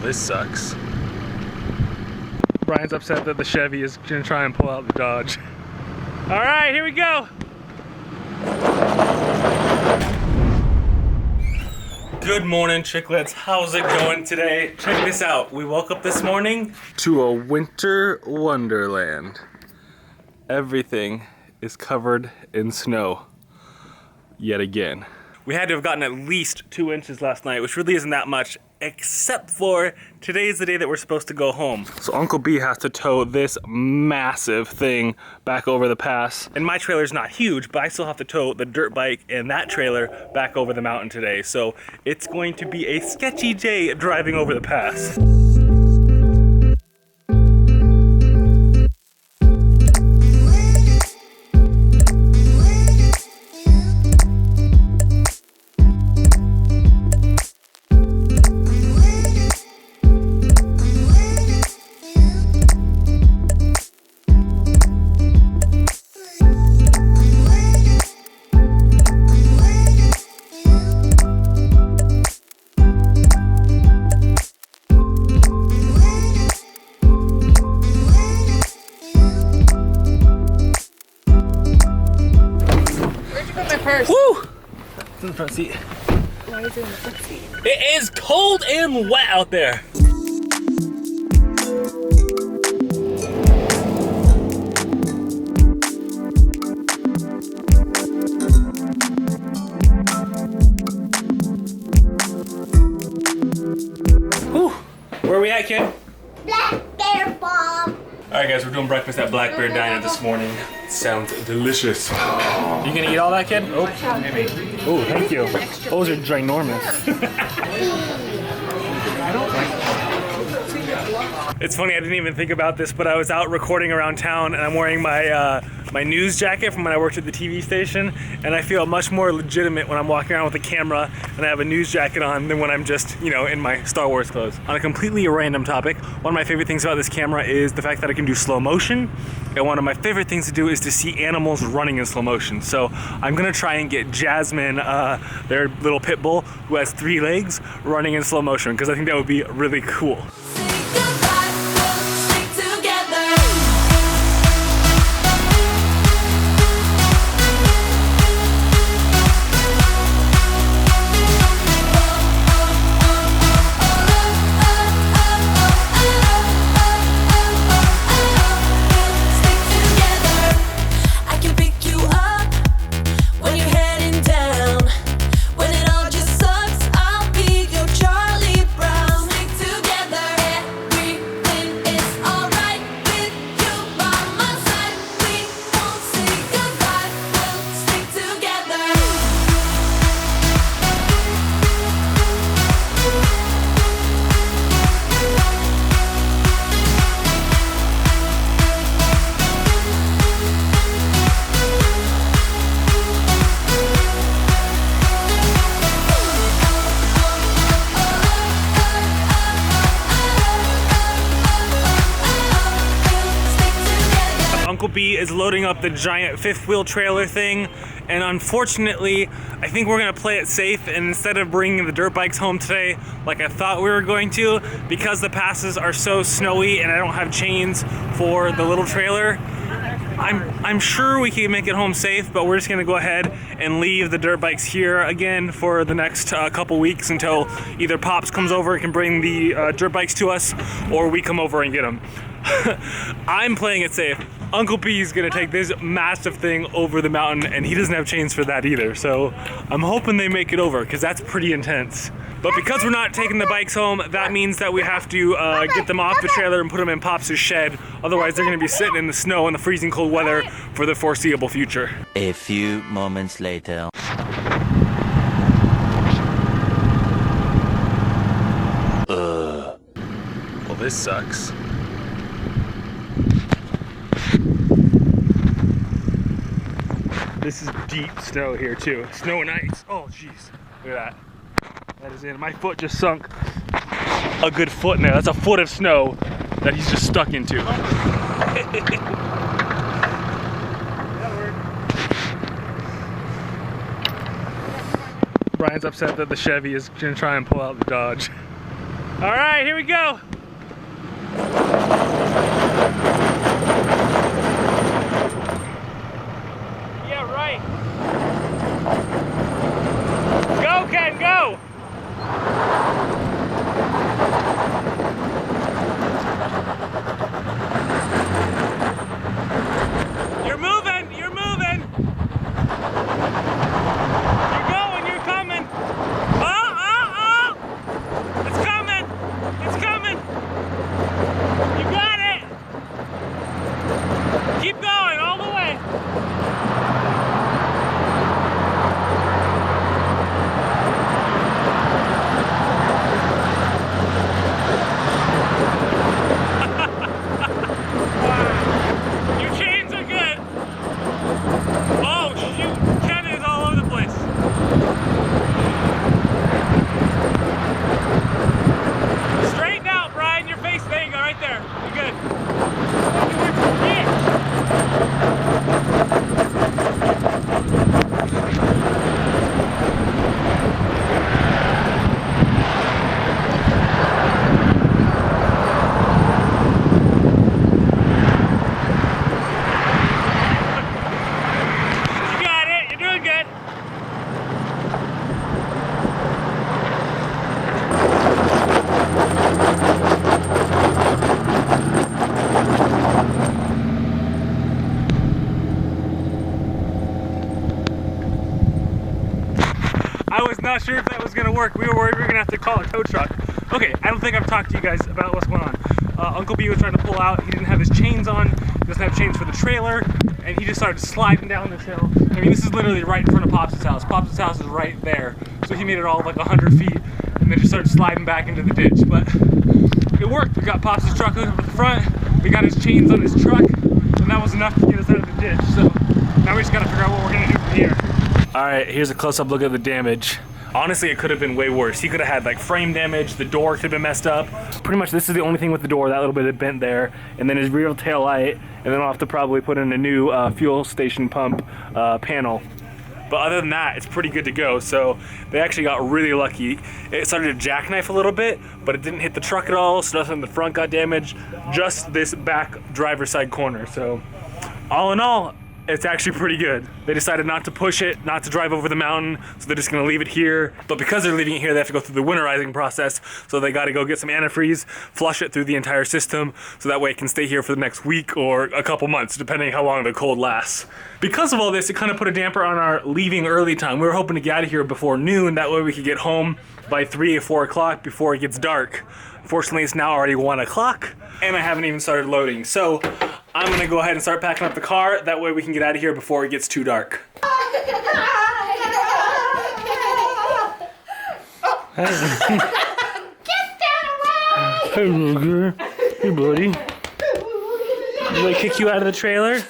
This sucks. Brian's upset that the Chevy is gonna try and pull out the Dodge. All right, here we go. Good morning, Chicklets. How's it going today? Check this out. We woke up this morning to a winter wonderland. Everything is covered in snow yet again. We had to have gotten at least 2 inches last night, which really isn't that much, except for today is the day that we're supposed to go home. So Uncle B has to tow this massive thing back over the pass. And my trailer's not huge, but I still have to tow the dirt bike and that trailer back over the mountain today. So it's going to be a sketchy day driving over the pass. Woo! It's in the front seat. Why is it in the front seat? It is cold and wet out there. Whew. Where are we at, kid? Black Bear Bomb. Alright guys, we're doing breakfast at Black Bear Diner this morning. Sounds delicious. You gonna eat all that, kid? Oh, maybe. Oh, thank you. Those are ginormous. It's funny, I didn't even think about this, but I was out recording around town and I'm wearing my my news jacket from when I worked at the TV station, and I feel much more legitimate when I'm walking around with a camera and I have a news jacket on than when I'm just, you know, in my Star Wars clothes. On a completely random topic, one of my favorite things about this camera is the fact that I can do slow motion, and one of my favorite things to do is to see animals running in slow motion. So I'm gonna try and get Jasmine, their little pit bull who has 3 legs, running in slow motion, because I think that would be really cool. Uncle B is loading up the giant 5th wheel trailer thing, and unfortunately I think we're gonna play it safe, and instead of bringing the dirt bikes home today like I thought we were going to, because the passes are so snowy and I don't have chains for the little trailer, I'm sure we can make it home safe, but we're just gonna go ahead and leave the dirt bikes here again for the next couple weeks until either Pops comes over and can bring the dirt bikes to us, or we come over and get them. I'm playing it safe. Uncle B is gonna take this massive thing over the mountain, and he doesn't have chains for that either, so I'm hoping they make it over, because that's pretty intense. But because we're not taking the bikes home, that means that we have to get them off the trailer and put them in Pops' shed. Otherwise, they're gonna be sitting in the snow in the freezing cold weather for the foreseeable future. A few moments later. Well, this sucks. This is deep snow here too. Snow and ice. Oh jeez. Look at that. That is in. My foot just sunk a good foot in there. That's a foot of snow that he's just stuck into. Brian's upset that the Chevy is gonna try and pull out the Dodge. All right, here we go. Yeah, right. Go, Ken, go. You're moving, you're moving. You're going, you're coming. Oh, oh, oh. It's coming, it's coming. You got it. Keep going all the way. Your chains are good. Oh shoot, Ken is all over the place. Straighten out, Brian, your face. There you go, right there. You're good. You got it. You're doing good. I was not sure if that was gonna work. We were worried we were gonna have to call a tow truck. Okay, I don't think I've talked to you guys about what's going on. Uncle B was trying to pull out. He didn't have his chains on. He doesn't have chains for the trailer, and he just started sliding down this hill. I mean, this is literally right in front of Pops' house. Pops' house is right there, so he made it all like 100 feet, and then just started sliding back into the ditch. But it worked. We got Pops' truck hooked up at the front. We got his chains on his truck, and that was enough to get us out of the ditch. So now we just gotta figure out what we're gonna do from here. All right, here's a close-up look at the damage. Honestly, it could have been way worse. He could have had like frame damage, the door could have been messed up. Pretty much this is the only thing with the door, that little bit of bent there, and then his rear tail light, and then I'll have to probably put in a new fuel station pump panel. But other than that, it's pretty good to go. So they actually got really lucky. It started to jackknife a little bit, but it didn't hit the truck at all, so nothing in the front got damaged, just this back driver's side corner. So all in all, it's actually pretty good. They decided not to push it, not to drive over the mountain, so they're just gonna leave it here. But because they're leaving it here, they have to go through the winterizing process, so they gotta go get some antifreeze, flush it through the entire system, so that way it can stay here for the next week or a couple months, depending how long the cold lasts. Because of all this, it kind of put a damper on our leaving early time. We were hoping to get out of here before noon, that way we could get home by 3 or 4 o'clock before it gets dark. Fortunately, it's now already 1 o'clock, and I haven't even started loading. So I'm gonna go ahead and start packing up the car. That way we can get out of here before it gets too dark. Get that away! Hey, Luger. Hey, buddy. Did I kick you out of the trailer?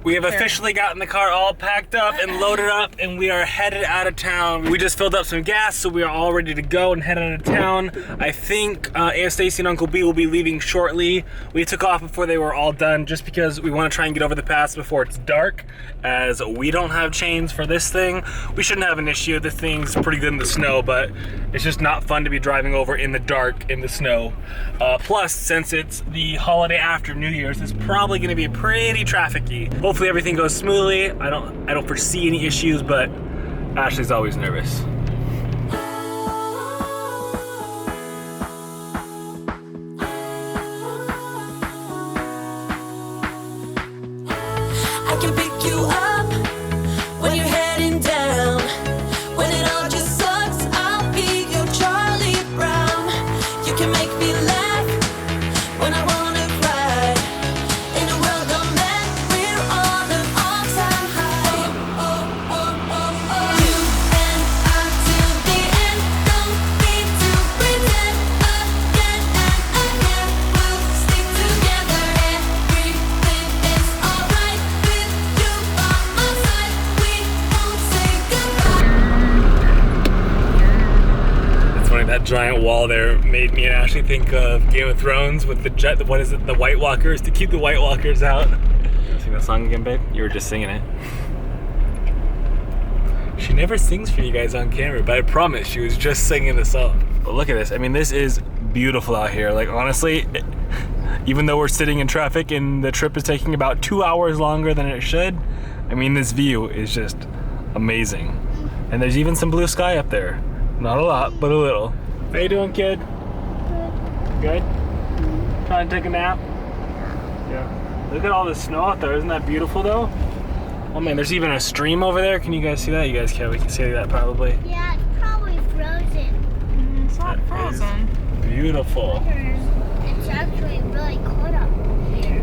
We have officially gotten the car all packed up and loaded up, and we are headed out of town. We just filled up some gas, so we are all ready to go and head out of town. I think Aunt Stacy and Uncle B will be leaving shortly. We took off before they were all done just because we want to try and get over the pass before it's dark, as we don't have chains for this thing. We shouldn't have an issue. This thing's pretty good in the snow, but it's just not fun to be driving over in the dark in the snow. Plus, since it's the holiday after New Year's, it's probably going to be pretty trafficy. Hopefully everything goes smoothly. I don't foresee any issues, but Ashley's always nervous. I can pick you up when you're heading down. When it all just sucks, I'll be your Charlie Brown. You can make me laugh when I wanna cry. In a world of men, we're on an all-time high. You and I till the end. Don't need to pretend again and again. We'll stick together. Everything is alright with you by my side. We won't say goodbye. It's funny, that giant wall there made me and Ashley think of Game of Thrones with the what is it, the White Walkers, to keep the White Walkers out. You sing that song again, babe? You were just singing it. She never sings for you guys on camera, but I promise she was just singing the song. But look at this. I mean, this is beautiful out here. Like, honestly, even though we're sitting in traffic and the trip is taking about 2 hours longer than it should, I mean, this view is just amazing. And there's even some blue sky up there. Not a lot, but a little. How you doing, kid? Good? Trying to take a nap? Yeah. Look at all the snow out there. Isn't that beautiful, though? Oh, man, there's even a stream over there. Can you guys see that? You guys can. We can see that probably. Yeah, it's probably frozen. It's not frozen. Beautiful. It's actually really cold up here.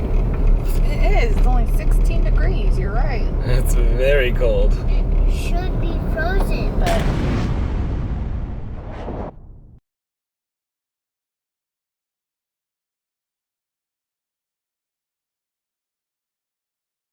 It is. It's only 16 degrees. You're right. It's very cold. It should be frozen. But